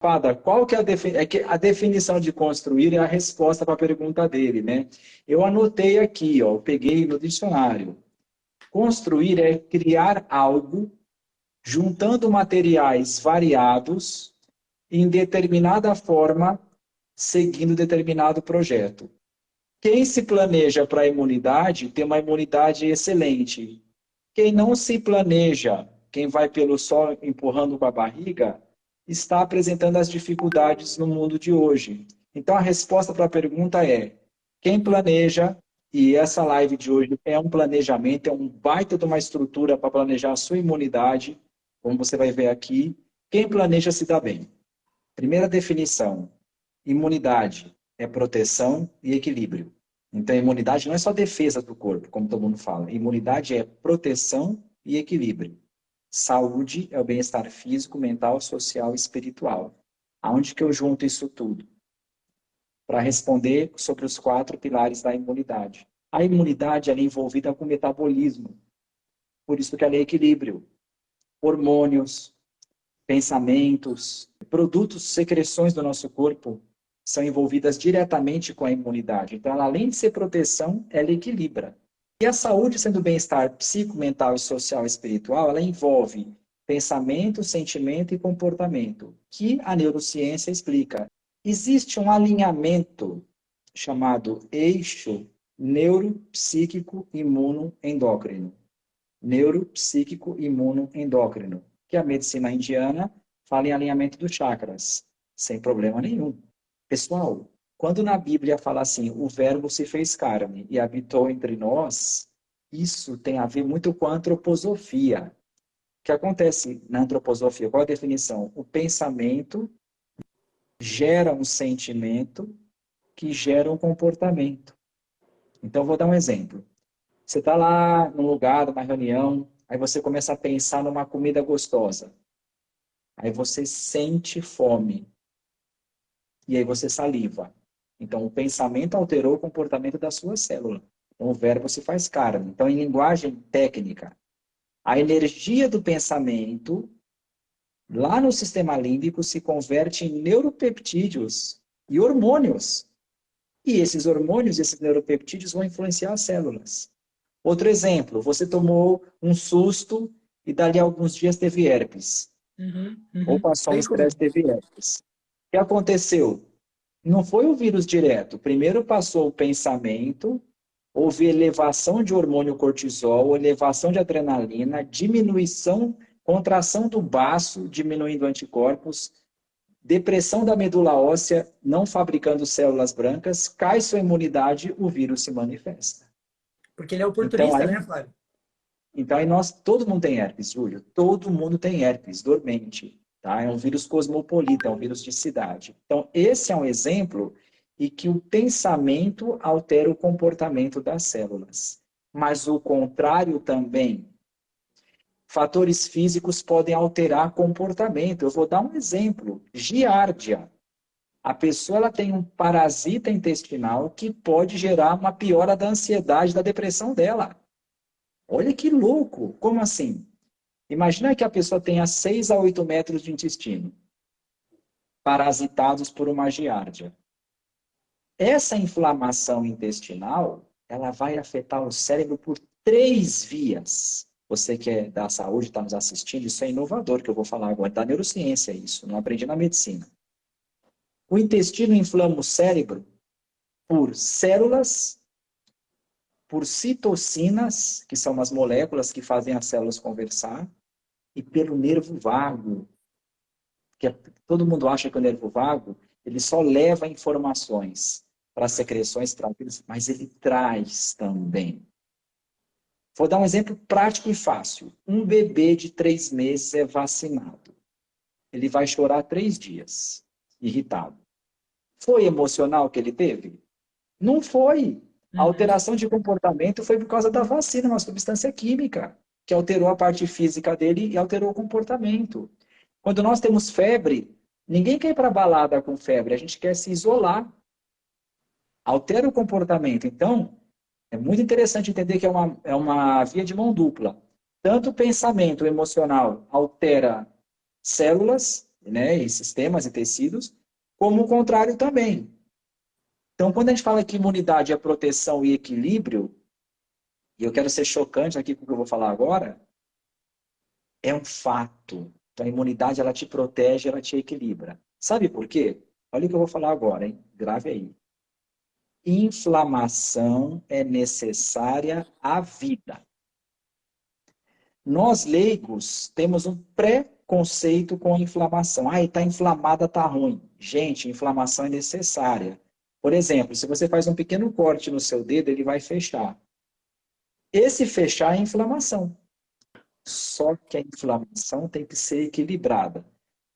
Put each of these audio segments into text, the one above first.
Pada, qual que é é que a definição de construir é a resposta para a pergunta dele, né? Eu anotei aqui, ó, eu peguei no dicionário. Construir é criar algo juntando materiais variados em determinada forma, seguindo determinado projeto. Quem se planeja para a imunidade tem uma imunidade excelente. Quem não se planeja, quem vai pelo sol empurrando com a barriga, está apresentando as dificuldades no mundo de hoje. Então, a resposta para a pergunta é: quem planeja, e essa live de hoje é um planejamento, é um baita de uma estrutura para planejar a sua imunidade, como você vai ver aqui, quem planeja se dá bem. Primeira definição: imunidade é proteção e equilíbrio. Então, imunidade não é só defesa do corpo, como todo mundo fala. Imunidade é proteção e equilíbrio. Saúde é o bem-estar físico, mental, social e espiritual. Aonde que eu junto isso tudo? Para responder sobre os 4 pilares da imunidade. A imunidade ela é envolvida com o metabolismo. Por isso que ela é equilíbrio. Hormônios, pensamentos, produtos, secreções do nosso corpo são envolvidas diretamente com a imunidade. Então, ela, além de ser proteção, ela equilibra. E a saúde, sendo bem-estar psico, mental, social e espiritual, ela envolve pensamento, sentimento e comportamento, que a neurociência explica. Existe um alinhamento chamado eixo neuropsíquico imunoendócrino. Neuropsíquico imunoendócrino, que a medicina indiana fala em alinhamento dos chakras, sem problema nenhum. Pessoal, quando na Bíblia fala assim, o verbo se fez carne e habitou entre nós, isso tem a ver muito com a antroposofia. O que acontece na antroposofia? Qual a definição? O pensamento gera um sentimento que gera um comportamento. Então, vou dar um exemplo. Você está lá num lugar, numa reunião, aí você começa a pensar numa comida gostosa. Aí você sente fome. E aí você saliva. Então, o pensamento alterou o comportamento da sua célula. Então, o verbo se faz carne. Então, em linguagem técnica, a energia do pensamento, lá no sistema límbico, se converte em neuropeptídeos e hormônios. E esses hormônios, esses neuropeptídeos, vão influenciar as células. Outro exemplo, você tomou um susto e dali a alguns dias teve herpes. Ou passou um Bem comum. estresse e teve herpes. O que aconteceu? Não foi o vírus direto. Primeiro passou o pensamento, houve elevação de hormônio cortisol, elevação de adrenalina, diminuição, contração do baço, diminuindo anticorpos, depressão da medula óssea, não fabricando células brancas, cai sua imunidade, o vírus se manifesta. Porque ele é Então, oportunista, aí né, Flávio? Então, aí todo mundo tem herpes, Júlio. Todo mundo tem herpes dormente. Tá? É um vírus cosmopolita, é um vírus de cidade. Então, esse é um exemplo em que o pensamento altera o comportamento das células. Mas o contrário também. Fatores físicos podem alterar comportamento. Eu vou dar um exemplo. Giardia. A pessoa ela tem um parasita intestinal que pode gerar uma piora da ansiedade, da depressão dela. Olha que louco! Como assim? Imagina que a pessoa tenha 6 a 8 metros de intestino, parasitados por uma giardia. Essa inflamação intestinal, ela vai afetar o cérebro por 3 vias. Você que é da saúde, está nos assistindo, isso é inovador que eu vou falar agora, da neurociência isso, não aprendi na medicina. O intestino inflama o cérebro por células, por citocinas, que são as moléculas que fazem as células conversar, e pelo nervo vago, que todo mundo acha que o nervo vago ele só leva informações para secreções, mas ele traz também. Vou dar um exemplo prático e fácil. Um bebê de 3 meses é vacinado. Ele vai chorar 3 dias, irritado. Foi emocional que ele teve? Não foi. A Uhum. alteração de comportamento foi por causa da vacina, uma substância química, que alterou a parte física dele e alterou o comportamento. Quando nós temos febre, ninguém quer ir para balada com febre, a gente quer se isolar. Altera o comportamento. Então, é muito interessante entender que é uma via de mão dupla. Tanto o pensamento emocional altera células, né, em sistemas e tecidos, como o contrário também. Então, quando a gente fala que imunidade é proteção e equilíbrio, e eu quero ser chocante aqui com o que eu vou falar agora, é um fato. Então, a imunidade, ela te protege, ela te equilibra. Sabe por quê? Olha o que eu vou falar agora, hein? Grave aí. Inflamação é necessária à vida. Nós, leigos, temos um preconceito com inflamação. Ah, está inflamada, está ruim. Gente, inflamação é necessária. Por exemplo, se você faz um pequeno corte no seu dedo, ele vai fechar. Esse fechar é inflamação. Só que a inflamação tem que ser equilibrada.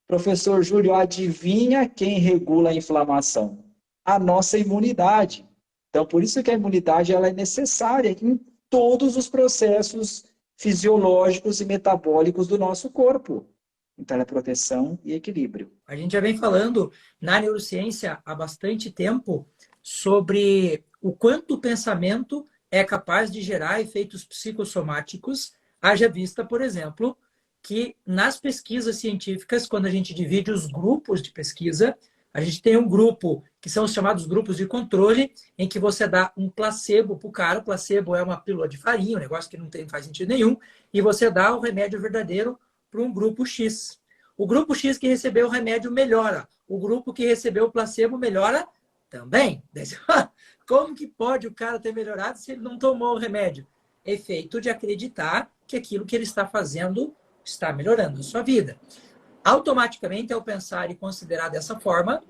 Professor Júlio, adivinha quem regula a inflamação? A nossa imunidade. Então, por isso que a imunidade ela é necessária em todos os processos fisiológicos e metabólicos do nosso corpo. Então, ela é proteção e equilíbrio. A gente já vem falando na neurociência há bastante tempo sobre o quanto o pensamento é capaz de gerar efeitos psicossomáticos, haja vista, por exemplo, que nas pesquisas científicas, quando a gente divide os grupos de pesquisa, a gente tem um grupo que são os chamados grupos de controle, em que você dá um placebo para o cara. O placebo é uma pílula de farinha, um negócio que não faz sentido nenhum, e você dá o remédio verdadeiro para um grupo X. O grupo X que recebeu o remédio melhora. O grupo que recebeu o placebo melhora também. Como que pode o cara ter melhorado se ele não tomou o remédio? Efeito de acreditar que aquilo que ele está fazendo está melhorando a sua vida. Automaticamente, ao pensar e considerar dessa forma,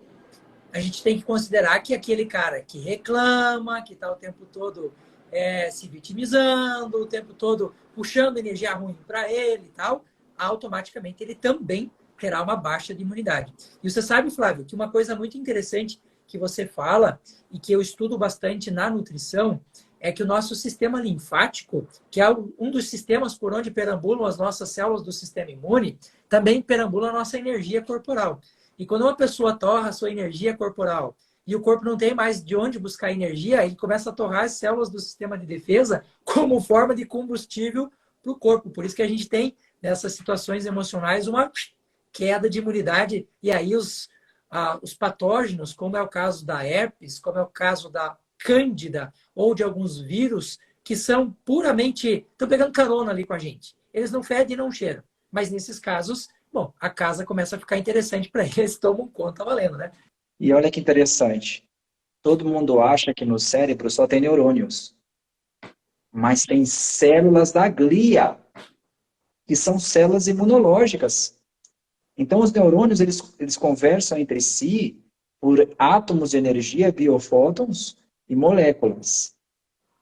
a gente tem que considerar que aquele cara que reclama, que está o tempo todo se vitimizando, o tempo todo puxando energia ruim para ele e tal, automaticamente ele também terá uma baixa de imunidade. E você sabe, Flávio, que uma coisa muito interessante que você fala e que eu estudo bastante na nutrição é que o nosso sistema linfático, que é um dos sistemas por onde perambulam as nossas células do sistema imune, também perambula a nossa energia corporal. E quando uma pessoa torra a sua energia corporal e o corpo não tem mais de onde buscar energia, ele começa a torrar as células do sistema de defesa como forma de combustível para o corpo. Por isso que a gente tem, nessas situações emocionais, uma queda de imunidade. E aí os patógenos, como é o caso da herpes, como é o caso da cândida ou de alguns vírus, que são puramente... estão pegando carona ali com a gente. Eles não fedem e não cheiram. Mas nesses casos, bom, a casa começa a ficar interessante para eles, tomam conta valendo, né? E olha que interessante. Todo mundo acha que no cérebro só tem neurônios. Mas tem células da glia, que são células imunológicas. Então, os neurônios, eles conversam entre si por átomos de energia, biofótons e moléculas.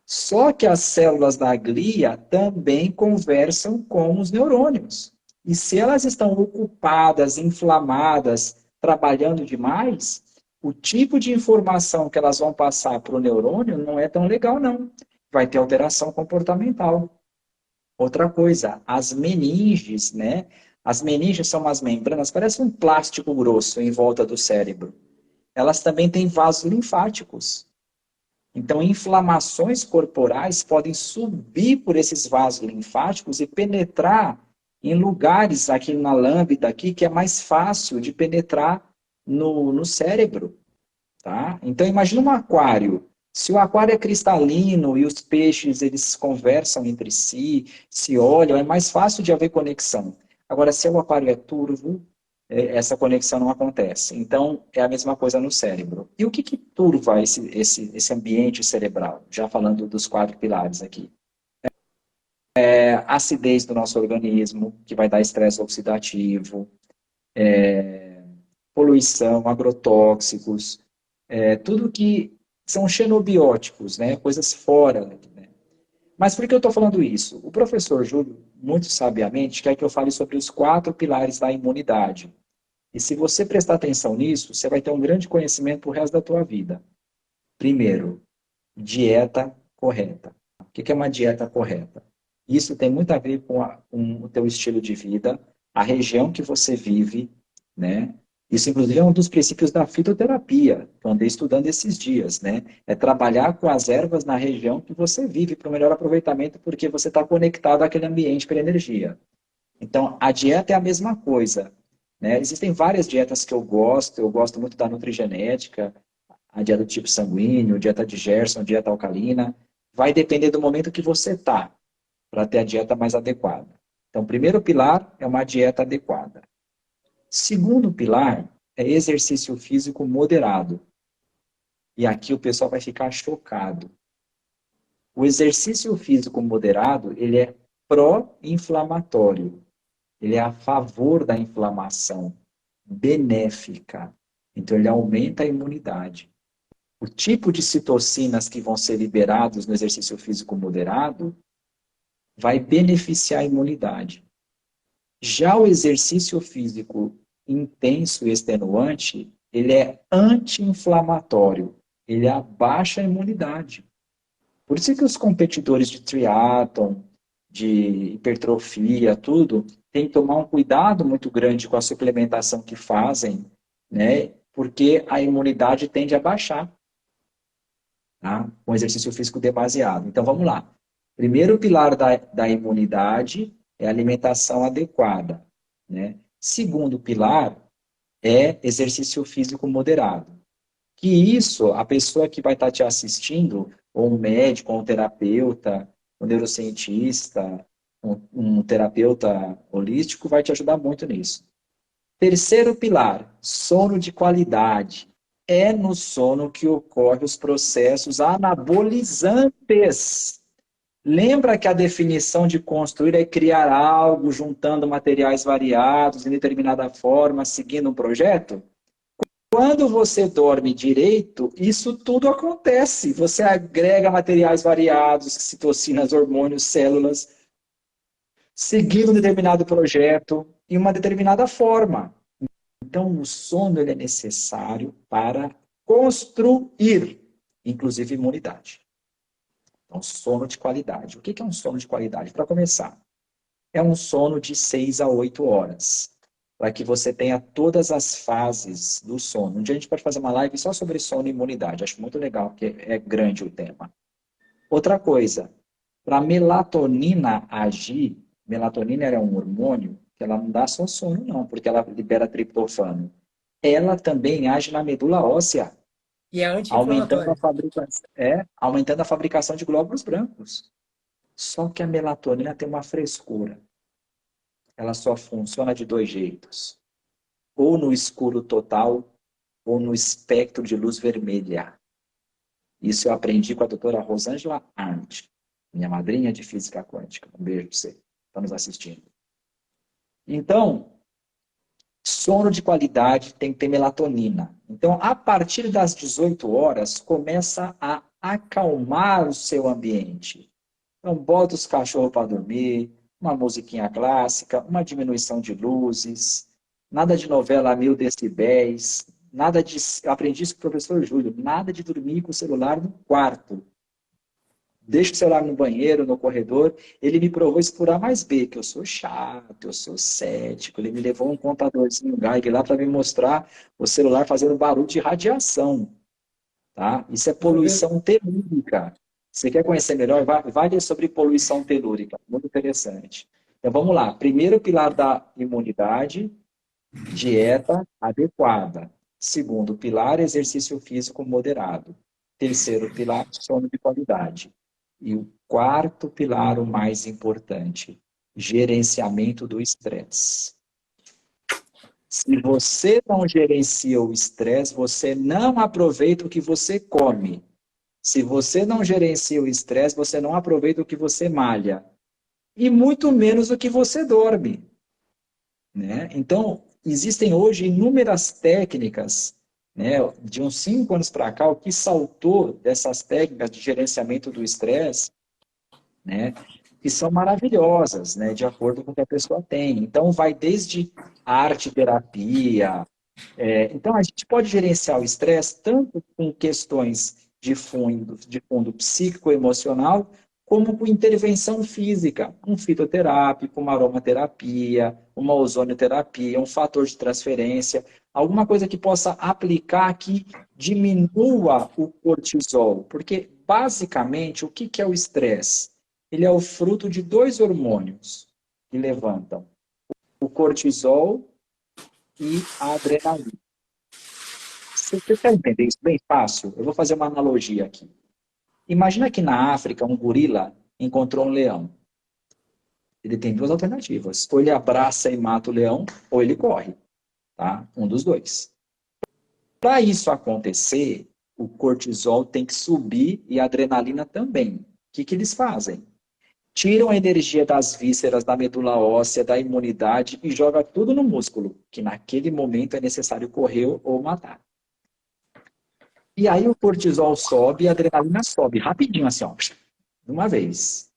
Só que as células da glia também conversam com os neurônios. E se elas estão ocupadas, inflamadas, trabalhando demais, o tipo de informação que elas vão passar para o neurônio não é tão legal, não. Vai ter alteração comportamental. Outra coisa, as meninges, né? As meninges são umas membranas, parece um plástico grosso em volta do cérebro. Elas também têm vasos linfáticos. Então, inflamações corporais podem subir por esses vasos linfáticos e penetrar em lugares aqui na lâmbida aqui que é mais fácil de penetrar no cérebro, tá? Então, imagina um aquário. Se o aquário é cristalino e os peixes eles conversam entre si, se olham, é mais fácil de haver conexão. Agora, se o aquário é turvo, essa conexão não acontece. Então, é a mesma coisa no cérebro. E o que turva esse ambiente cerebral? Já falando dos 4 pilares aqui. A acidez do nosso organismo, que vai dar estresse oxidativo, poluição, agrotóxicos, tudo que são xenobióticos, né? Coisas fora. Né? Mas por que eu estou falando isso? O professor Júlio, muito sabiamente, quer que eu fale sobre os 4 pilares da imunidade. E se você prestar atenção nisso, você vai ter um grande conhecimento para o resto da tua vida. Primeiro, dieta correta. O que é uma dieta correta? Isso tem muito a ver com o teu estilo de vida, a região que você vive, né? Isso, inclusive, é um dos princípios da fitoterapia, que eu andei estudando esses dias, né? É trabalhar com as ervas na região que você vive para o melhor aproveitamento, porque você está conectado àquele ambiente pela energia. Então, a dieta é a mesma coisa. né? Existem várias dietas que eu gosto muito da nutrigenética, a dieta do tipo sanguíneo, dieta de Gerson, dieta alcalina. Vai depender do momento que você está, para ter a dieta mais adequada. Então, primeiro pilar é uma dieta adequada. Segundo pilar é exercício físico moderado. E aqui o pessoal vai ficar chocado. O exercício físico moderado, ele é pró-inflamatório. Ele é a favor da inflamação, benéfica. Então, ele aumenta a imunidade. O tipo de citocinas que vão ser liberados no exercício físico moderado vai beneficiar a imunidade. Já o exercício físico intenso e extenuante, ele é anti-inflamatório. Ele abaixa a imunidade. Por isso que os competidores de triatlon, de hipertrofia, tudo, tem que tomar um cuidado muito grande com a suplementação que fazem, né? Porque a imunidade tende a baixar, tá? Com exercício físico demasiado. Então, vamos lá. Primeiro pilar da imunidade é a alimentação adequada, né? Segundo pilar é exercício físico moderado. Que isso, a pessoa que vai estar te assistindo, ou um médico, ou um terapeuta, um neurocientista, um terapeuta holístico, vai te ajudar muito nisso. Terceiro pilar, sono de qualidade. É no sono que ocorrem os processos anabolizantes. Lembra que a definição de construir é criar algo juntando materiais variados em determinada forma, seguindo um projeto? Quando você dorme direito, isso tudo acontece. Você agrega materiais variados, citocinas, hormônios, células, seguindo um determinado projeto em uma determinada forma. Então, o sono ele é necessário para construir, inclusive, imunidade. Então, sono de qualidade. O que é um sono de qualidade? Para começar, é um sono de 6 a 8 horas, para que você tenha todas as fases do sono. Um dia a gente pode fazer uma live só sobre sono e imunidade. Acho muito legal, porque é grande o tema. Outra coisa, para a melatonina agir, melatonina é um hormônio que ela não dá só sono, não, porque ela libera triptofano. Ela também age na medula óssea, E é anti-inflamatório. aumentando a fabricação de glóbulos brancos. Só que a melatonina tem uma frescura. Ela só funciona de dois jeitos. Ou no escuro total, ou no espectro de luz vermelha. Isso eu aprendi com a doutora Rosângela Arndt, minha madrinha de física quântica. Um beijo para você, está nos assistindo. Então, sono de qualidade tem que ter melatonina. Então, a partir das 18 horas, começa a acalmar o seu ambiente. Então, bota os cachorros para dormir, uma musiquinha clássica, uma diminuição de luzes, nada de novela a 1000 decibéis, nada de... Eu aprendi isso com o professor Júlio, nada de dormir com o celular no quarto. Deixa o celular no banheiro, no corredor. Ele me provou isso por A mais B, que eu sou chato, eu sou cético. Ele me levou um contadorzinho Geiger lá para me mostrar o celular fazendo barulho de radiação. Tá? Isso é poluição telúrica. Você quer conhecer melhor? Vai ler sobre poluição telúrica. Muito interessante. Então vamos lá. Primeiro pilar da imunidade, dieta adequada. Segundo pilar, exercício físico moderado. Terceiro pilar, sono de qualidade. E o quarto pilar, o mais importante, gerenciamento do estresse. Se você não gerencia o estresse, você não aproveita o que você come. Se você não gerencia o estresse, você não aproveita o que você malha. E muito menos o que você dorme. Né? Então, existem hoje inúmeras técnicas, né? De uns 5 anos para cá, o que saltou dessas técnicas de gerenciamento do estresse, né? Que são maravilhosas, né? De acordo com o que a pessoa tem. Então, vai desde arte-terapia. Então, a gente pode gerenciar o estresse tanto com questões de fundo psíquico-emocional, como com intervenção física, um fitoterápico, uma aromaterapia, uma ozonioterapia, um fator de transferência, alguma coisa que possa aplicar que diminua o cortisol. Porque, basicamente, o que é o estresse? Ele é o fruto de 2 hormônios que levantam: o cortisol e a adrenalina. Você quer entender isso bem fácil? Eu vou fazer uma analogia aqui. Imagina que na África um gorila encontrou um leão. Ele tem duas alternativas. Ou ele abraça e mata o leão, ou ele corre. Tá? Um dos dois. Para isso acontecer, o cortisol tem que subir e a adrenalina também. O que eles fazem? Tiram a energia das vísceras, da medula óssea, da imunidade e joga tudo no músculo, que naquele momento é necessário correr ou matar. E aí o cortisol sobe e a adrenalina sobe, rapidinho assim, ó, de uma vez.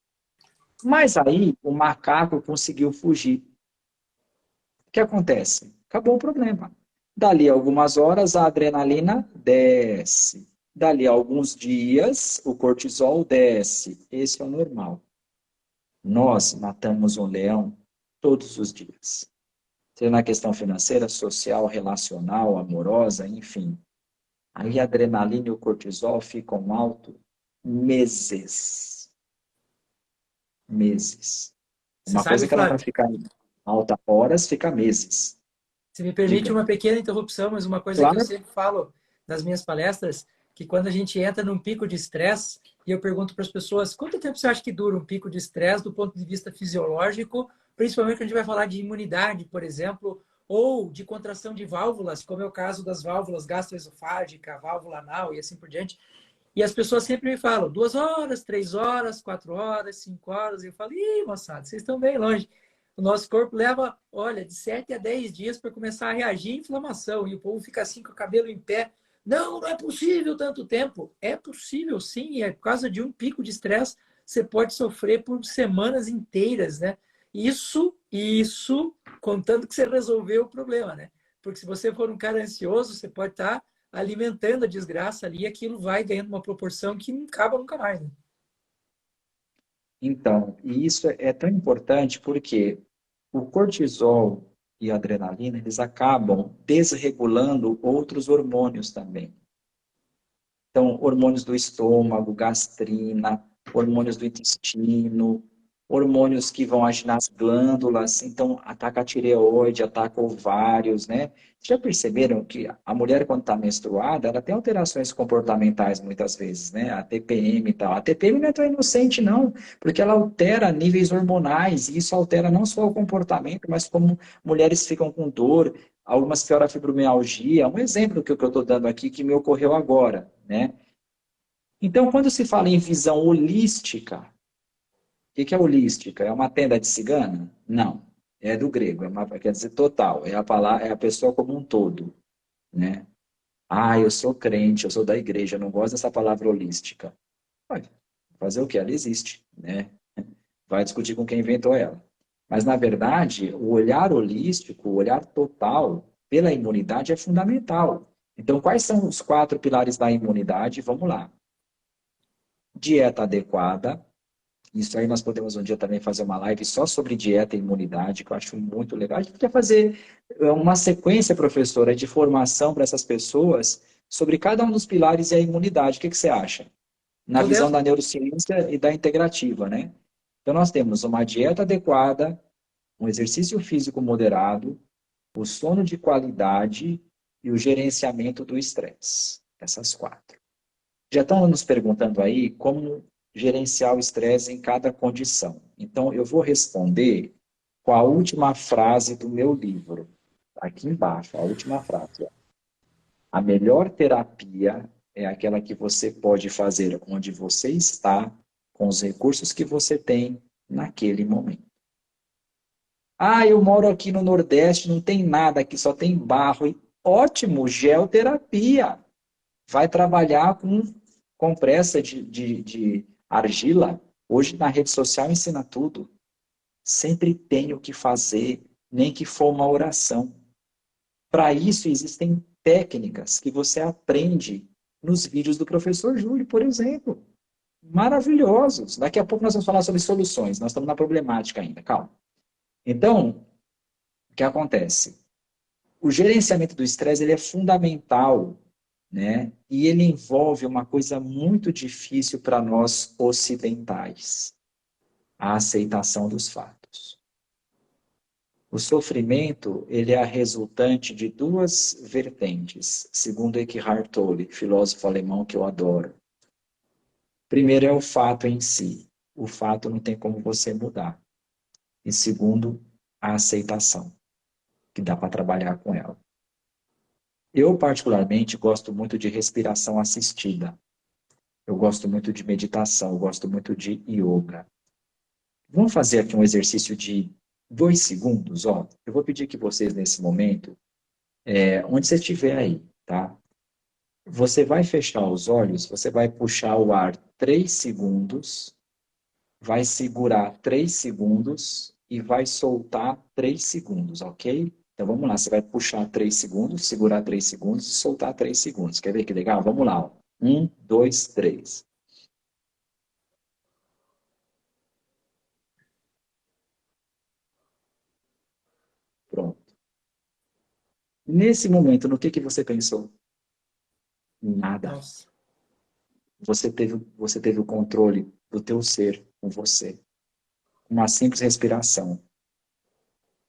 Mas aí o macaco conseguiu fugir. O que acontece? Acabou o problema. Dali a algumas horas a adrenalina desce. Dali a alguns dias o cortisol desce. Esse é o normal. Nós matamos um leão todos os dias. Seja na questão financeira, social, relacional, amorosa, enfim. Aí a adrenalina e o cortisol ficam alto meses. Meses. Você Uma sabe, coisa que era para Flávio, ficar alta horas, fica meses. se me permite Diga. uma pequena interrupção, mas uma coisa que eu Claro. sempre falo nas minhas palestras, que quando a gente entra num pico de estresse, e eu pergunto para as pessoas, quanto tempo você acha que dura um pico de estresse do ponto de vista fisiológico, principalmente quando a gente vai falar de imunidade, por exemplo, ou de contração de válvulas, como é o caso das válvulas gastroesofágica, válvula anal e assim por diante. E as pessoas sempre me falam 2 horas, 3 horas, 4 horas, 5 horas. E eu falo, ih, moçada, vocês estão bem longe. O nosso corpo leva, olha, de 7 a 10 dias para começar a reagir à inflamação. E o povo fica assim com o cabelo em pé. Não, não é possível tanto tempo. É possível, sim. É por causa de um pico de estresse, você pode sofrer por semanas inteiras, né? Isso, contando que você resolveu o problema, né? Porque se você for um cara ansioso, você pode estar alimentando a desgraça ali, e aquilo vai ganhando uma proporção que não acaba nunca mais. Né? Então, e isso é tão importante porque o cortisol e a adrenalina, eles acabam desregulando outros hormônios também. Então, hormônios do estômago, gastrina, hormônios do intestino, hormônios que vão agir nas glândulas, então ataca a tireoide, ataca ovários, né? Já perceberam que a mulher, quando está menstruada, ela tem alterações comportamentais muitas vezes, né? A TPM e tal. A TPM não é tão inocente, não, porque ela altera níveis hormonais, e isso altera não só o comportamento, mas como mulheres ficam com dor, algumas pioram a fibromialgia. Um exemplo que eu estou dando aqui que me ocorreu agora, né? Então, quando se fala em visão holística, o que é holística? É uma tenda de cigana? Não. É do grego, quer dizer total. É a palavra, é a pessoa como um todo, né? Ah, eu sou crente, eu sou da igreja, eu não gosto dessa palavra holística. Vai fazer o quê? Ela existe, né? Vai discutir com quem inventou ela. Mas, na verdade, o olhar holístico, o olhar total pela imunidade é fundamental. Então, quais são os 4 pilares da imunidade? Vamos lá. Dieta adequada. Isso aí nós podemos um dia também fazer uma live só sobre dieta e imunidade, que eu acho muito legal. A gente podia fazer uma sequência, professora, de formação para essas pessoas sobre cada um dos pilares e a imunidade. O que você acha? Na Tô visão dentro. da neurociência e da integrativa, né? Então, nós temos uma dieta adequada, um exercício físico moderado, o sono de qualidade e o gerenciamento do estresse. Essas 4. Já estão nos perguntando aí como gerenciar o estresse em cada condição. Então, eu vou responder com a última frase do meu livro. Aqui embaixo, a última frase. Ó. A melhor terapia é aquela que você pode fazer onde você está, com os recursos que você tem naquele momento. Ah, eu moro aqui no Nordeste, não tem nada, aqui só tem barro. Ótimo, geoterapia. Vai trabalhar com compressa de argila. Hoje na rede social ensina tudo. Sempre tem o que fazer, nem que for uma oração. Para isso existem técnicas que você aprende nos vídeos do professor Júlio, por exemplo. Maravilhosos. Daqui a pouco nós vamos falar sobre soluções. Nós estamos na problemática ainda, calma. Então, o que acontece? O gerenciamento do estresse ele é fundamental, né? E ele envolve uma coisa muito difícil para nós ocidentais: a aceitação dos fatos. O sofrimento, ele é a resultante de duas vertentes, segundo Eckhart Tolle, filósofo alemão que eu adoro. Primeiro é o fato em si. O fato não tem como você mudar. E segundo, a aceitação, que dá para trabalhar com ela. Eu, particularmente, gosto muito de respiração assistida. Eu gosto muito de meditação, eu gosto muito de yoga. Vamos fazer aqui um exercício de 2 segundos, ó. Eu vou pedir que vocês, nesse momento, onde você estiver aí, tá? Você vai fechar os olhos, você vai puxar o ar 3 segundos, vai segurar 3 segundos e vai soltar 3 segundos, ok? Então vamos lá, você vai puxar 3 segundos, segurar 3 segundos e soltar 3 segundos. Quer ver que legal? Vamos lá, ó. 1, 2, 3. Pronto. Nesse momento, no que você pensou? Nada. Nossa. Você teve o controle do teu ser com você. Uma simples respiração.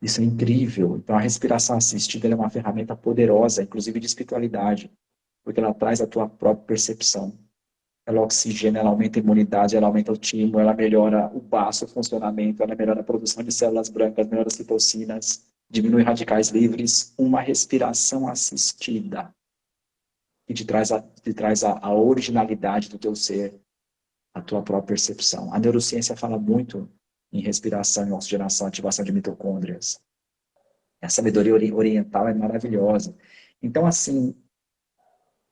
Isso é incrível. Então, a respiração assistida é uma ferramenta poderosa, inclusive de espiritualidade, porque ela traz a tua própria percepção. Ela oxigena, ela aumenta a imunidade, ela aumenta o timo, ela melhora o baço, o funcionamento, ela melhora a produção de células brancas, melhora as citocinas, diminui radicais livres. Uma respiração assistida que te traz a originalidade do teu ser, a tua própria percepção. A neurociência fala muito em respiração, em oxigenação, ativação de mitocôndrias. A sabedoria oriental é maravilhosa. Então, assim,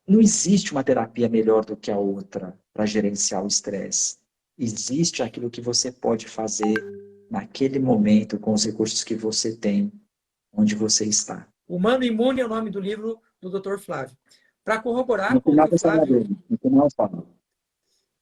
não existe uma terapia melhor do que a outra para gerenciar o estresse. Existe aquilo que você pode fazer naquele momento, com os recursos que você tem, onde você está. Humano Imune é o nome do livro do Dr. Flávio. Para corroborar No com o final que o da sala Flávio dele, no final fala.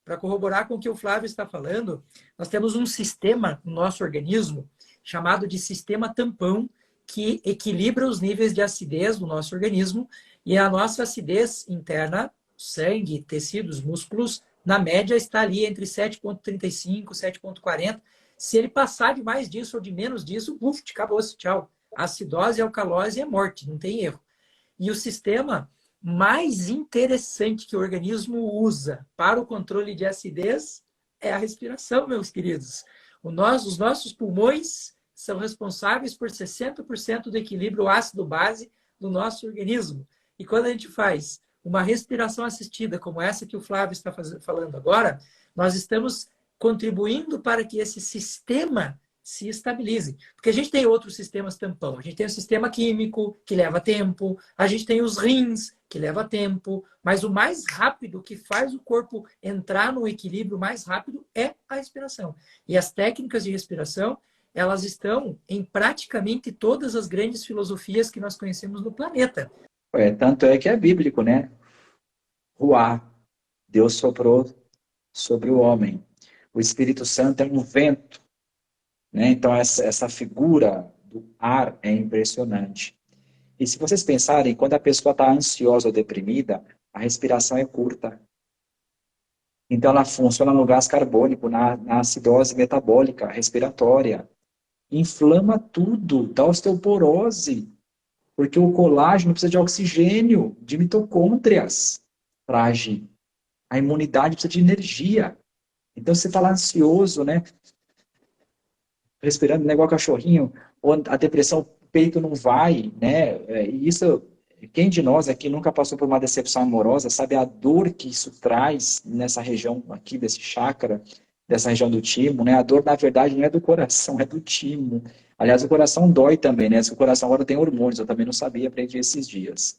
Para corroborar com o que o Flávio está falando, nós temos um sistema no nosso organismo chamado de sistema tampão, que equilibra os níveis de acidez do nosso organismo, e a nossa acidez interna, sangue, tecidos, músculos, na média está ali entre 7,35 e 7,40. Se ele passar de mais disso ou de menos disso, acabou-se, tchau. Acidose e alcalose é morte, não tem erro. E o sistema mais interessante que o organismo usa para o controle de acidez é a respiração, meus queridos. Os nossos pulmões são responsáveis por 60% do equilíbrio ácido-base do nosso organismo. E quando a gente faz uma respiração assistida, como essa que o Flávio está falando agora, nós estamos contribuindo para que esse sistema se estabilize. Porque a gente tem outros sistemas tampão. A gente tem o sistema químico, que leva tempo. A gente tem os rins, que leva tempo. Mas o mais rápido que faz o corpo entrar no equilíbrio mais rápido é a respiração. E as técnicas de respiração, elas estão em praticamente todas as grandes filosofias que nós conhecemos no planeta. Tanto é que é bíblico, né? Ruá. Deus soprou sobre o homem. O Espírito Santo é um vento, né? Então, essa figura do ar é impressionante. E se vocês pensarem, quando a pessoa está ansiosa ou deprimida, a respiração é curta. Então, ela funciona no gás carbônico, na acidose metabólica, respiratória. Inflama tudo, dá osteoporose, porque o colágeno precisa de oxigênio, de mitocôndrias para agir. A imunidade precisa de energia. Então, você está lá ansioso, né? Respirando, né, igual cachorrinho, ou a depressão, o peito não vai, né? E isso, quem de nós aqui nunca passou por uma decepção amorosa, sabe a dor que isso traz nessa região aqui, desse chakra, dessa região do timo, né? A dor, na verdade, não é do coração, é do timo. Aliás, o coração dói também, né? O coração agora tem hormônios, eu também não sabia, aprendi esses dias.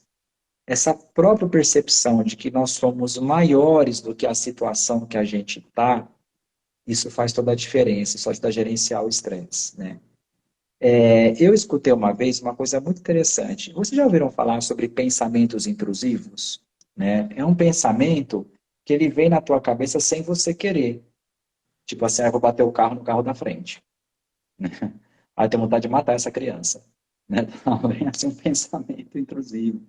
Essa própria percepção de que nós somos maiores do que a situação que a gente está, isso faz toda a diferença, isso ajuda a gerenciar o estresse, né? Eu escutei uma vez uma coisa muito interessante. Vocês já ouviram falar sobre pensamentos intrusivos? Né? É um pensamento que ele vem na tua cabeça sem você querer. Tipo assim, eu vou bater o carro no carro da frente. Aí tem vontade de matar essa criança. Né? Então, vem assim um pensamento intrusivo.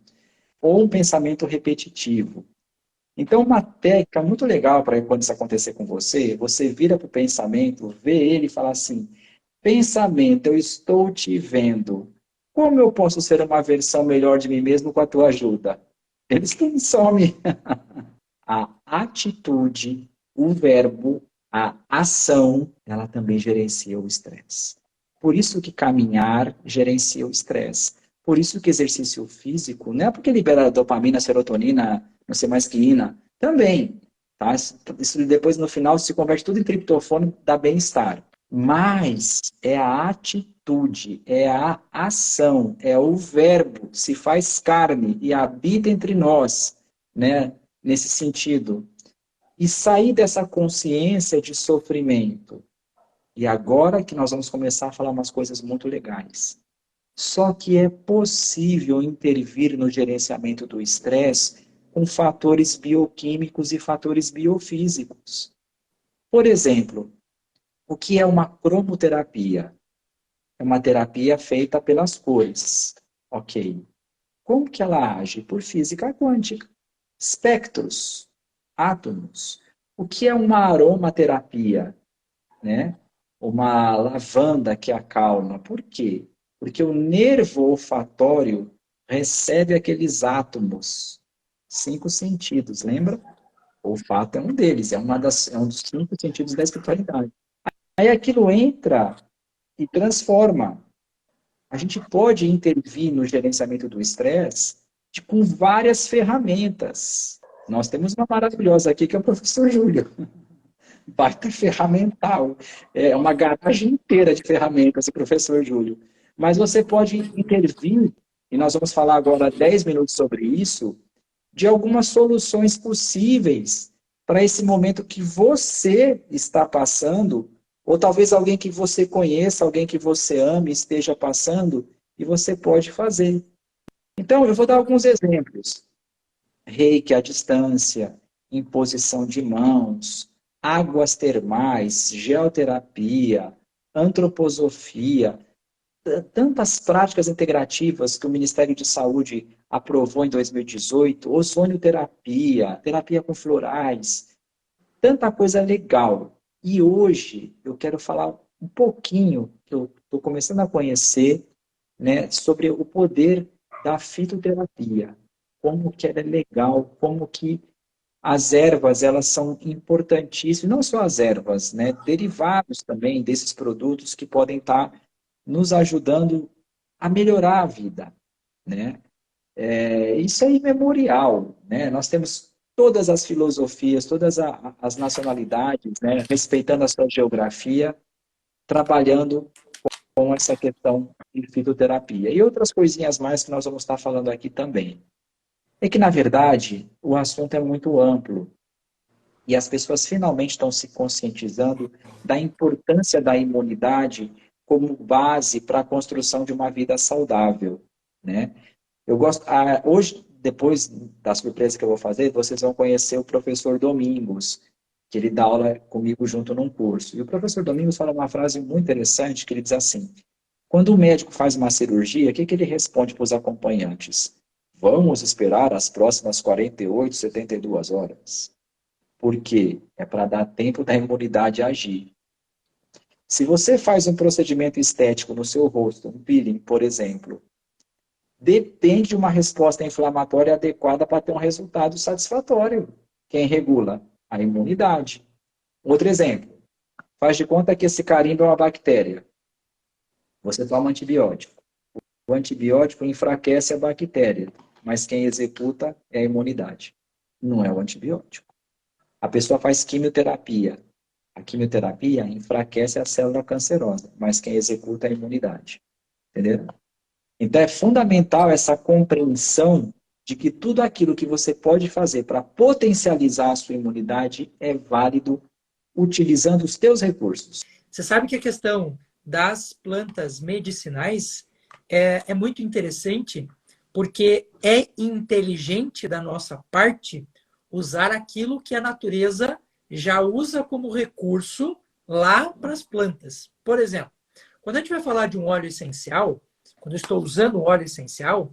Ou um pensamento repetitivo. Então, uma técnica muito legal para quando isso acontecer com você, você vira para o pensamento, vê ele e fala assim: Pensamento, eu estou te vendo. Como eu posso ser uma versão melhor de mim mesmo com a tua ajuda? Eles não somem. A atitude, o verbo, a ação, ela também gerencia o estresse. Por isso que caminhar gerencia o estresse. Por isso que exercício físico, não é porque libera dopamina, serotonina, não sei mais que ina, também. Tá? Isso depois, no final, se converte tudo em triptofano, dá bem-estar. Mas é a atitude, é a ação, é o verbo, se faz carne e habita entre nós, né? Nesse sentido. E sair dessa consciência de sofrimento. E agora que nós vamos começar a falar umas coisas muito legais. Só que é possível intervir no gerenciamento do estresse com fatores bioquímicos e fatores biofísicos. Por exemplo, o que é uma cromoterapia? É uma terapia feita pelas cores. Ok. Como que ela age? Por física quântica. Espectros, átomos. O que é uma aromaterapia? Né? Uma lavanda que acalma. Por quê? Porque o nervo olfatório recebe aqueles átomos. 5 sentidos, lembra? O olfato é um deles, é um dos 5 sentidos da espiritualidade. Aí aquilo entra e transforma. A gente pode intervir no gerenciamento do estresse com várias ferramentas. Nós temos uma maravilhosa aqui, que é o professor Júlio. Baita ferramental. É uma garagem inteira de ferramentas, o professor Júlio. Mas você pode intervir, e nós vamos falar agora 10 minutos sobre isso, de algumas soluções possíveis para esse momento que você está passando, ou talvez alguém que você conheça, alguém que você ame esteja passando, e você pode fazer. Então, eu vou dar alguns exemplos. Reiki à distância, imposição de mãos, águas termais, geoterapia, antroposofia, tantas práticas integrativas que o Ministério de Saúde aprovou em 2018, ozonioterapia, terapia com florais, tanta coisa legal. E hoje eu quero falar um pouquinho, que eu estou começando a conhecer, né, sobre o poder da fitoterapia, como que ela é legal, como que as ervas, elas são importantíssimas, não só as ervas, né, derivados também desses produtos que podem estar nos ajudando a melhorar a vida, né? Isso é imemorial, né? Nós temos todas as filosofias, todas as nacionalidades, né, respeitando a sua geografia, trabalhando com essa questão de fitoterapia. E outras coisinhas mais que nós vamos estar falando aqui também. É que, na verdade, o assunto é muito amplo e as pessoas finalmente estão se conscientizando da importância da imunidade como base para a construção de uma vida saudável, né? Eu gosto, hoje, depois da surpresa que eu vou fazer, vocês vão conhecer o professor Domingos, que ele dá aula comigo junto num curso. E o professor Domingos fala uma frase muito interessante, que ele diz assim: quando o médico faz uma cirurgia, o que ele responde para os acompanhantes? Vamos esperar as próximas 48, 72 horas. Por quê? É para dar tempo da imunidade agir. Se você faz um procedimento estético no seu rosto, um peeling, por exemplo, depende de uma resposta inflamatória adequada para ter um resultado satisfatório. Quem regula? A imunidade. Outro exemplo. Faz de conta que esse carimbo é uma bactéria. Você toma antibiótico. O antibiótico enfraquece a bactéria, mas quem executa é a imunidade. Não é o antibiótico. A pessoa faz quimioterapia. A quimioterapia enfraquece a célula cancerosa, mas quem executa é a imunidade. Entendeu? Então é fundamental essa compreensão de que tudo aquilo que você pode fazer para potencializar a sua imunidade é válido utilizando os teus recursos. Você sabe que a questão das plantas medicinais é muito interessante, porque é inteligente da nossa parte usar aquilo que a natureza já usa como recurso lá para as plantas. Por exemplo, quando a gente vai falar de um óleo essencial, quando eu estou usando um óleo essencial,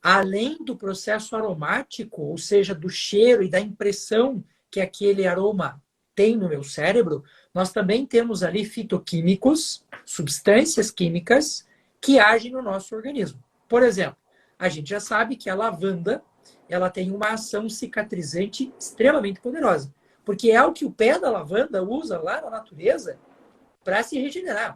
além do processo aromático, ou seja, do cheiro e da impressão que aquele aroma tem no meu cérebro, nós também temos ali fitoquímicos, substâncias químicas que agem no nosso organismo. Por exemplo, a gente já sabe que a lavanda, ela tem uma ação cicatrizante extremamente poderosa, porque é o que o pé da lavanda usa lá na natureza para se regenerar.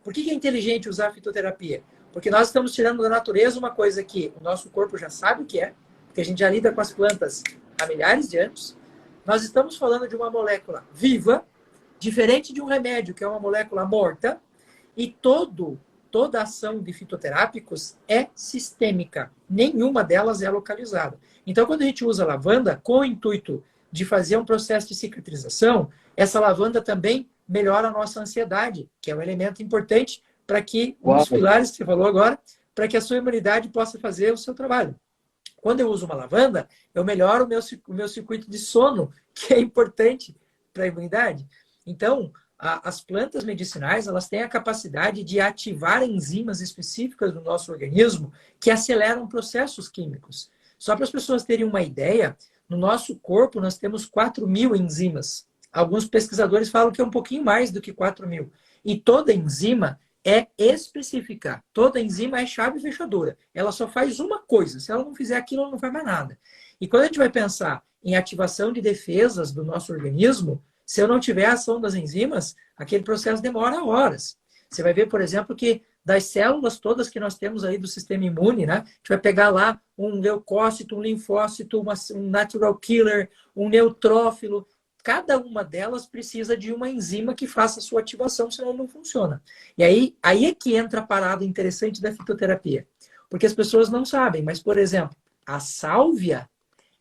Por que é inteligente usar a fitoterapia? Porque nós estamos tirando da natureza uma coisa que o nosso corpo já sabe o que é, porque a gente já lida com as plantas há milhares de anos. Nós estamos falando de uma molécula viva, diferente de um remédio, que é uma molécula morta, e toda ação de fitoterápicos é sistêmica. Nenhuma delas é localizada. Então, quando a gente usa lavanda com o intuito de fazer um processo de cicatrização, essa lavanda também melhora a nossa ansiedade, que é um elemento importante para que, um dos pilares que você falou agora, para que a sua imunidade possa fazer o seu trabalho. Quando eu uso uma lavanda, eu melhoro o meu circuito de sono, que é importante para a imunidade. Então, as plantas medicinais, elas têm a capacidade de ativar enzimas específicas no nosso organismo que aceleram processos químicos. Só para as pessoas terem uma ideia, no nosso corpo nós temos 4.000 enzimas. Alguns pesquisadores falam que é um pouquinho mais do que 4.000. E toda enzima é específica. Toda enzima é chave fechadora. Ela só faz uma coisa. Se ela não fizer aquilo, ela não faz mais nada. E quando a gente vai pensar em ativação de defesas do nosso organismo, se eu não tiver a ação das enzimas, aquele processo demora horas. Você vai ver, por exemplo, que das células todas que nós temos aí do sistema imune, né? A gente vai pegar lá um leucócito, um linfócito, um natural killer, um neutrófilo. Cada uma delas precisa de uma enzima que faça a sua ativação, senão não funciona. E aí é que entra a parada interessante da fitoterapia. Porque as pessoas não sabem, mas, por exemplo, a sálvia,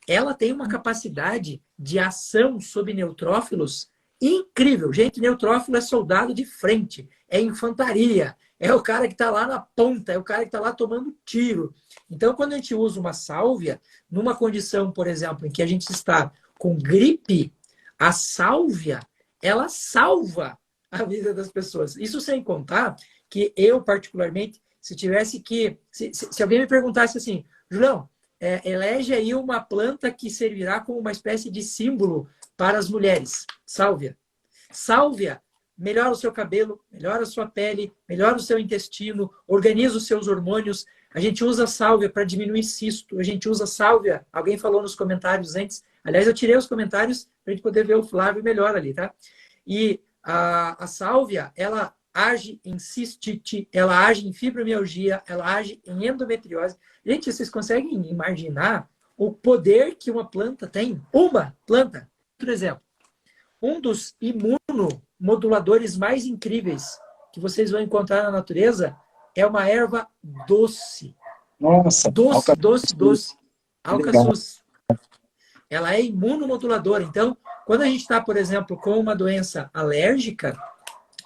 ela tem uma capacidade de ação sobre neutrófilos incrível. Gente, neutrófilo é soldado de frente, é infantaria, é o cara que está lá na ponta, é o cara que está lá tomando tiro. Então, quando a gente usa uma sálvia, numa condição, por exemplo, em que a gente está com gripe, a sálvia, ela salva a vida das pessoas. Isso sem contar que eu, particularmente, se tivesse que... Se alguém me perguntasse assim, Julião, elege aí uma planta que servirá como uma espécie de símbolo para as mulheres. Sálvia. Sálvia melhora o seu cabelo, melhora a sua pele, melhora o seu intestino, organiza os seus hormônios. A gente usa sálvia para diminuir cisto. A gente usa sálvia. Alguém falou nos comentários antes. Aliás, eu tirei os comentários para a gente poder ver o Flávio melhor ali, tá? E a sálvia, ela age em cistite, ela age em fibromialgia, ela age em endometriose. Gente, vocês conseguem imaginar o poder que uma planta tem? Uma planta, por exemplo, um dos imunomoduladores mais incríveis que vocês vão encontrar na natureza é uma erva doce. Nossa, doce, doce, doce. Legal. Alcaçuz. Ela é imunomoduladora. Então, quando a gente está, por exemplo, com uma doença alérgica,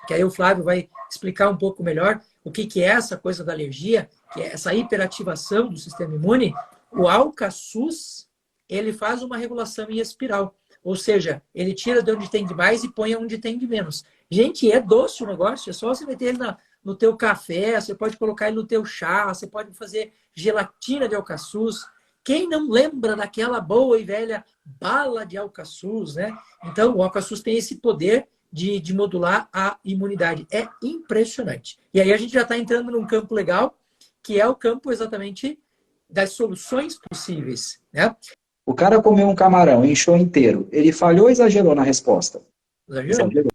que aí o Flávio vai explicar um pouco melhor o que é essa coisa da alergia, que é essa hiperativação do sistema imune, o alcaçuz, ele faz uma regulação em espiral. Ou seja, ele tira de onde tem de mais e põe onde tem de menos. Gente, é doce o negócio, é só você meter ele no teu café, você pode colocar ele no teu chá, você pode fazer gelatina de alcaçuz. Quem não lembra daquela boa e velha bala de alcaçuz, né? Então, o alcaçuz tem esse poder de modular a imunidade. É impressionante. E aí a gente já está entrando num campo legal, que é o campo exatamente das soluções possíveis, né? O cara comeu um camarão, inchou inteiro. Ele falhou ou exagerou na resposta? Exagerou.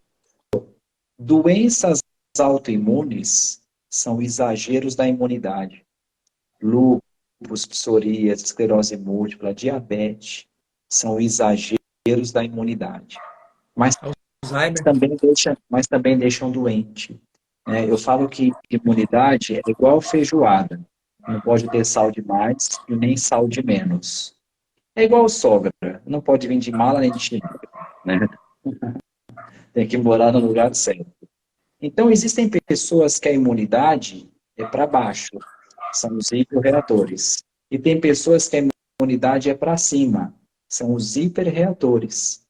Doenças autoimunes são exageros da imunidade. Lúpus, psoríase, esclerose múltipla, diabetes são exageros da imunidade. Mas também deixam doente. Eu falo que imunidade é igual feijoada. Não pode ter sal demais e nem sal de menos. É igual sogra. Não pode vir de mala nem de chinelo, né? Tem que morar no lugar certo. Então, existem pessoas que a imunidade é para baixo. São os hiperreatores. E tem pessoas que a imunidade é para cima. São os hiperreatores.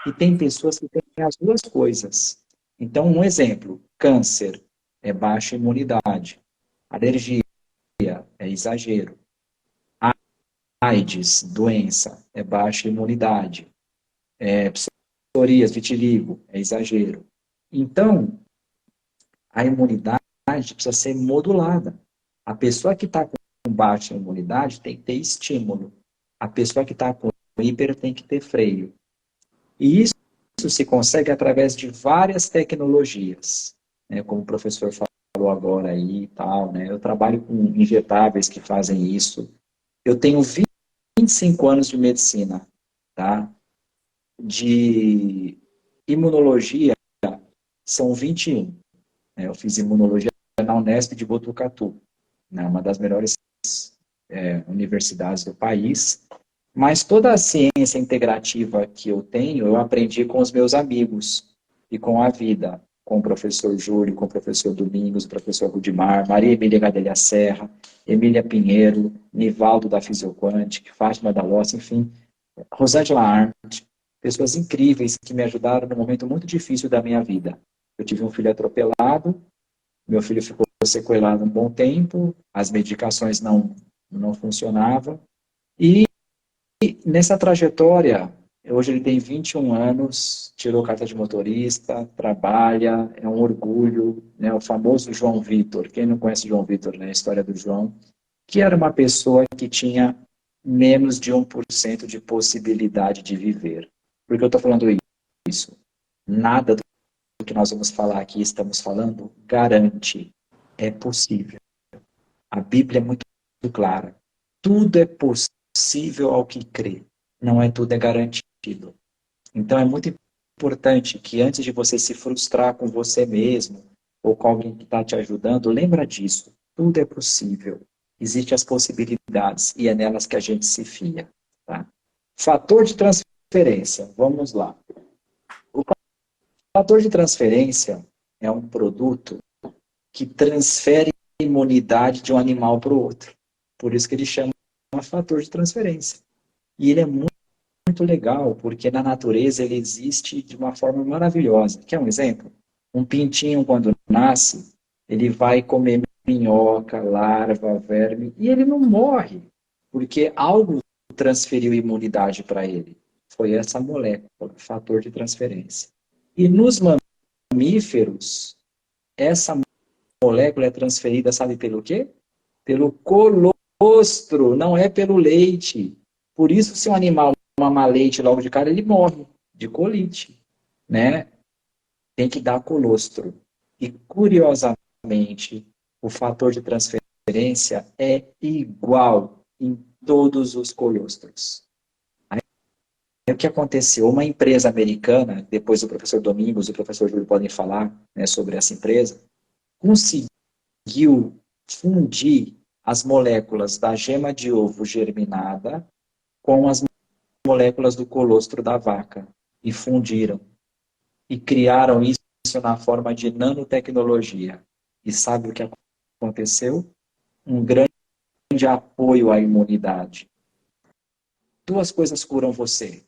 E tem pessoas que têm as duas coisas. Então, um exemplo. Câncer é baixa imunidade. Alergia é exagero. AIDS, doença, é baixa imunidade. psorias, vitiligo, é exagero. Então, a imunidade precisa ser modulada. A pessoa que está com baixa imunidade tem que ter estímulo. A pessoa que está com hiper tem que ter freio. E isso se consegue através de várias tecnologias, né? Como o professor falou agora aí e tal, né? Eu trabalho com injetáveis que fazem isso. Eu tenho 25 anos de medicina, tá? De imunologia são 21. Né? Eu fiz imunologia na Unesp de Botucatu, né? Uma das melhores universidades do país. Mas toda a ciência integrativa que eu tenho, eu aprendi com os meus amigos e com a vida, com o professor Júlio, com o professor Domingos, o professor Rudimar, Maria Emília Gadelha Serra, Emília Pinheiro, Nivaldo da Fisioquântica, Fátima da Lossa, enfim, Rosângela Arndt, pessoas incríveis que me ajudaram num momento muito difícil da minha vida. Eu tive um filho atropelado, meu filho ficou sequelado um bom tempo, as medicações não funcionavam, e nessa trajetória, hoje ele tem 21 anos, tirou carta de motorista, trabalha, é um orgulho, né? O famoso João Vitor. Quem não conhece João Vitor, né? A história do João, que era uma pessoa que tinha menos de 1% de possibilidade de viver. Por que eu estou falando isso? Nada do que nós vamos falar aqui, estamos falando, garante. É possível. A Bíblia é muito clara. Tudo é possível ao que crê. Não é tudo é garantido. Então é muito importante que antes de você se frustrar com você mesmo ou com alguém que está te ajudando, lembra disso. Tudo é possível. Existem as possibilidades e é nelas que a gente se fia. Tá? Fator de transferência. Vamos lá. O fator de transferência é um produto que transfere imunidade de um animal para o outro. Por isso que ele chama fator de transferência. E ele é muito legal, porque na natureza ele existe de uma forma maravilhosa. Quer um exemplo? Um pintinho, quando nasce, ele vai comer minhoca, larva, verme, e ele não morre, porque algo transferiu imunidade para ele. Foi essa molécula, fator de transferência. E nos mamíferos, essa molécula é transferida, sabe pelo quê? Pelo colostro, não é pelo leite. Por isso, se um animal mamar leite logo de cara, ele morre de colite, né? Tem que dar colostro. E, curiosamente, o fator de transferência é igual em todos os colostros. Aí, o que aconteceu? Uma empresa americana, depois o professor Domingos e o professor Júlio podem falar, né, sobre essa empresa, conseguiu fundir as moléculas da gema de ovo germinada com as moléculas do colostro da vaca e fundiram. E criaram isso na forma de nanotecnologia. E sabe o que aconteceu? Um grande apoio à imunidade. Duas coisas curam você: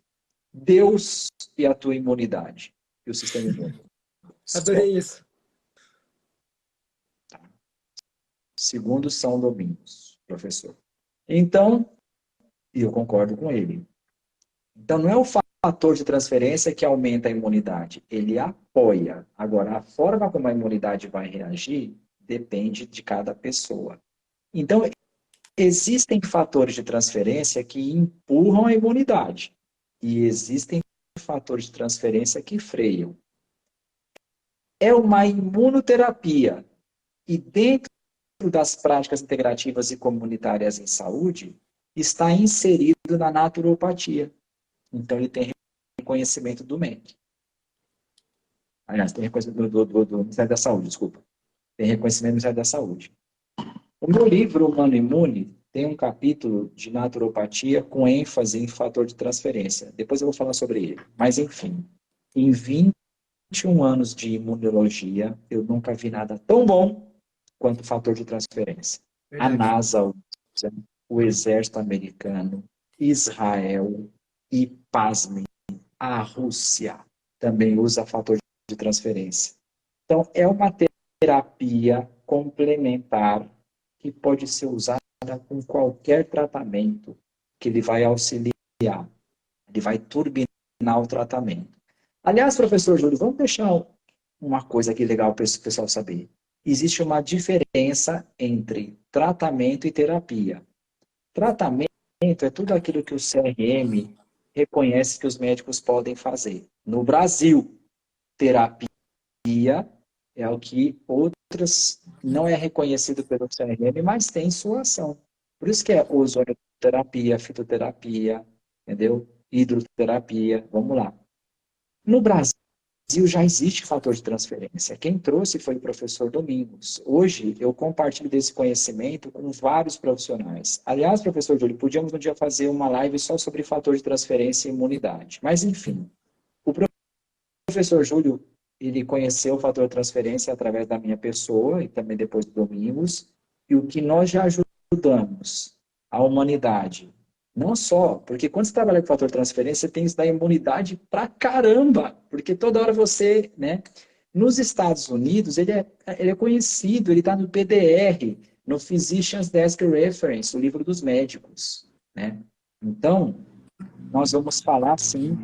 Deus e a tua imunidade. E o sistema imune. Adorei isso. Segundo São Domingos, professor. Então, e eu concordo com ele. Então, não é o fator de transferência que aumenta a imunidade, ele apoia. Agora, a forma como a imunidade vai reagir depende de cada pessoa. Então, existem fatores de transferência que empurram a imunidade e existem fatores de transferência que freiam. É uma imunoterapia e dentro das práticas integrativas e comunitárias em saúde está inserido na naturopatia. Então, ele tem reconhecimento do MEC. Aliás, tem reconhecimento do Ministério da Saúde, desculpa. Tem reconhecimento do Ministério da Saúde. O meu livro, Humano Imune, tem um capítulo de naturopatia com ênfase em fator de transferência. Depois eu vou falar sobre ele. Mas, enfim, em 21 anos de imunologia, eu nunca vi nada tão bom quanto fator de transferência. Verdade. A NASA usa, o Exército Americano, Israel e, pasmem, a Rússia também usa fator de transferência. Então, é uma terapia complementar que pode ser usada com qualquer tratamento, que ele vai auxiliar, ele vai turbinar o tratamento. Aliás, professor Júlio, vamos deixar uma coisa aqui legal para o pessoal saber. Existe uma diferença entre tratamento e terapia. Tratamento é tudo aquilo que o CRM reconhece que os médicos podem fazer. No Brasil, terapia é o que outras não é reconhecido pelo CRM, mas tem sua ação. Por isso que é ozonioterapia, fitoterapia, entendeu? Hidroterapia, vamos lá. No Brasil já existe fator de transferência. Quem trouxe foi o professor Domingos. Hoje eu compartilho desse conhecimento com vários profissionais. Aliás, professor Júlio, podíamos um dia fazer uma live só sobre fator de transferência e imunidade. Mas enfim, o professor Júlio, ele conheceu o fator de transferência através da minha pessoa e também depois do Domingos, e o que nós já ajudamos a humanidade. Não só, porque quando você trabalha com fator de transferência, você tem isso da imunidade pra caramba, porque toda hora você, né? Nos Estados Unidos, ele é conhecido, ele está no PDR, no Physician's Desk Reference, o livro dos médicos, né? Então, nós vamos falar, sim,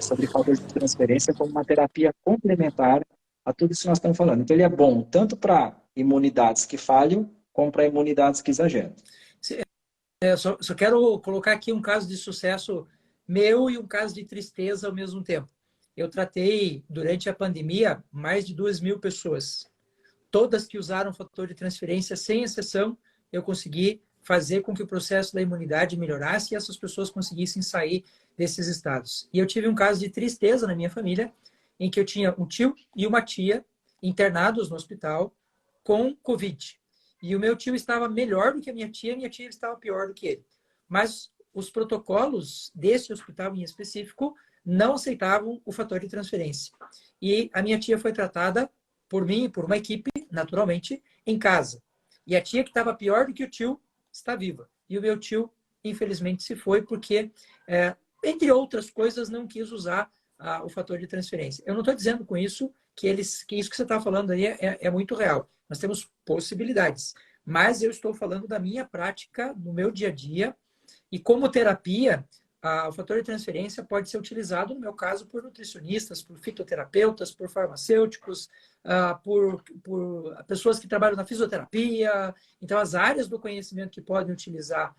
sobre fator de transferência como uma terapia complementar a tudo isso que nós estamos falando. Então, ele é bom tanto para imunidades que falham, como para imunidades que exageram. Só quero colocar aqui um caso de sucesso meu e um caso de tristeza ao mesmo tempo. Eu tratei, durante a pandemia, mais de 2.000 pessoas. Todas que usaram fator de transferência, sem exceção, eu consegui fazer com que o processo da imunidade melhorasse e essas pessoas conseguissem sair desses estados. E eu tive um caso de tristeza na minha família, em que eu tinha um tio e uma tia internados no hospital com Covid. E o meu tio estava melhor do que a minha tia estava pior do que ele. Mas os protocolos desse hospital em específico não aceitavam o fator de transferência. E a minha tia foi tratada por mim e por uma equipe, naturalmente, em casa. E a tia que estava pior do que o tio está viva. E o meu tio, infelizmente, se foi porque, entre outras coisas, não quis usar o fator de transferência. Eu não estou dizendo com isso que isso que você está falando aí é muito real. Nós temos possibilidades. Mas eu estou falando da minha prática, no meu dia a dia, e como terapia, o fator de transferência pode ser utilizado, no meu caso, por nutricionistas, por fitoterapeutas, por farmacêuticos, por pessoas que trabalham na fisioterapia. Então, as áreas do conhecimento que podem utilizar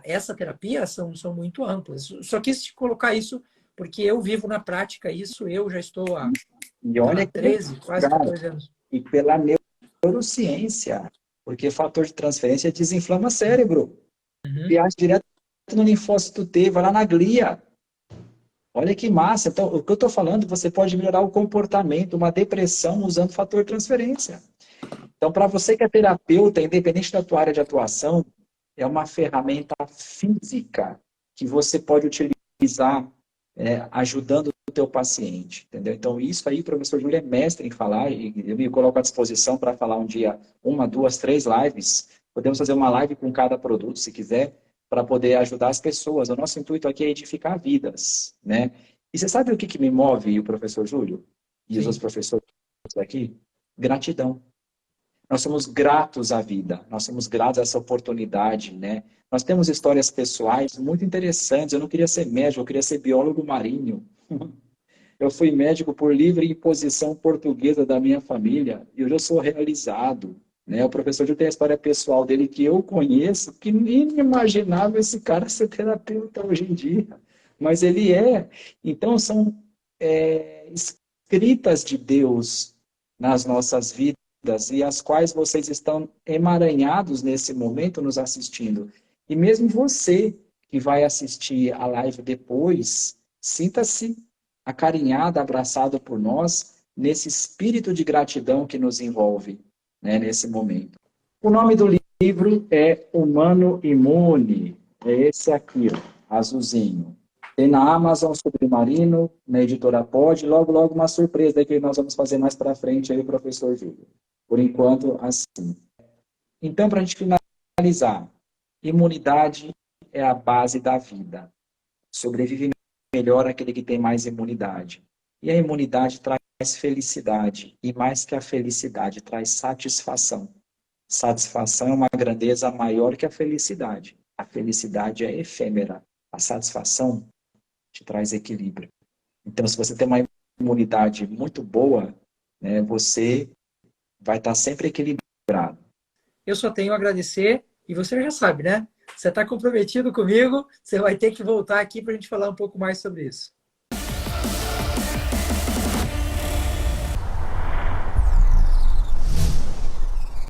essa terapia são muito amplas. Só quis colocar isso porque eu vivo na prática isso, eu já estou há E olha que 13, quase 14 anos. E pela neurociência, porque fator de transferência desinflama cérebro. Viaja direto no linfócito T, vai lá na glia. Olha que massa. Então, o que eu estou falando, você pode melhorar o comportamento, uma depressão usando fator de transferência. Então, para você que é terapeuta, independente da tua área de atuação, é uma ferramenta física que você pode utilizar ajudando o teu paciente, entendeu? Então, isso aí o professor Júlio é mestre em falar, e eu me coloco à disposição para falar um dia, 1, 2, 3 lives. Podemos fazer uma live com cada produto, se quiser, para poder ajudar as pessoas. O nosso intuito aqui é edificar vidas, né? E você sabe o que me move, o professor Júlio? E os outros professores aqui? Gratidão. Nós somos gratos à vida, nós somos gratos a essa oportunidade, né? Nós temos histórias pessoais muito interessantes. Eu não queria ser médico, eu queria ser biólogo marinho. Eu fui médico por livre imposição portuguesa da minha família e hoje eu sou realizado, né? O professor já tem a história pessoal dele que eu conheço, que nem imaginava esse cara ser terapeuta hoje em dia, mas ele é. Então são escritas de Deus nas nossas vidas e as quais vocês estão emaranhados nesse momento nos assistindo. E mesmo você que vai assistir a live depois, sinta-se acarinhado, abraçado por nós, nesse espírito de gratidão que nos envolve, né, nesse momento. O nome do livro é Humano Imune, é esse aqui, ó, azulzinho. Tem na Amazon Submarino, na editora Pod, logo, logo uma surpresa que nós vamos fazer mais para frente aí, professor Júlio. Por enquanto, assim. Então, para a gente finalizar, imunidade é a base da vida. Sobrevive melhor aquele que tem mais imunidade. E a imunidade traz felicidade. E mais que a felicidade, traz satisfação. Satisfação é uma grandeza maior que a felicidade. A felicidade é efêmera. A satisfação te traz equilíbrio. Então, se você tem uma imunidade muito boa, né, você vai estar sempre equilibrado. Eu só tenho a agradecer e você já sabe, né? Você está comprometido comigo, você vai ter que voltar aqui para a gente falar um pouco mais sobre isso.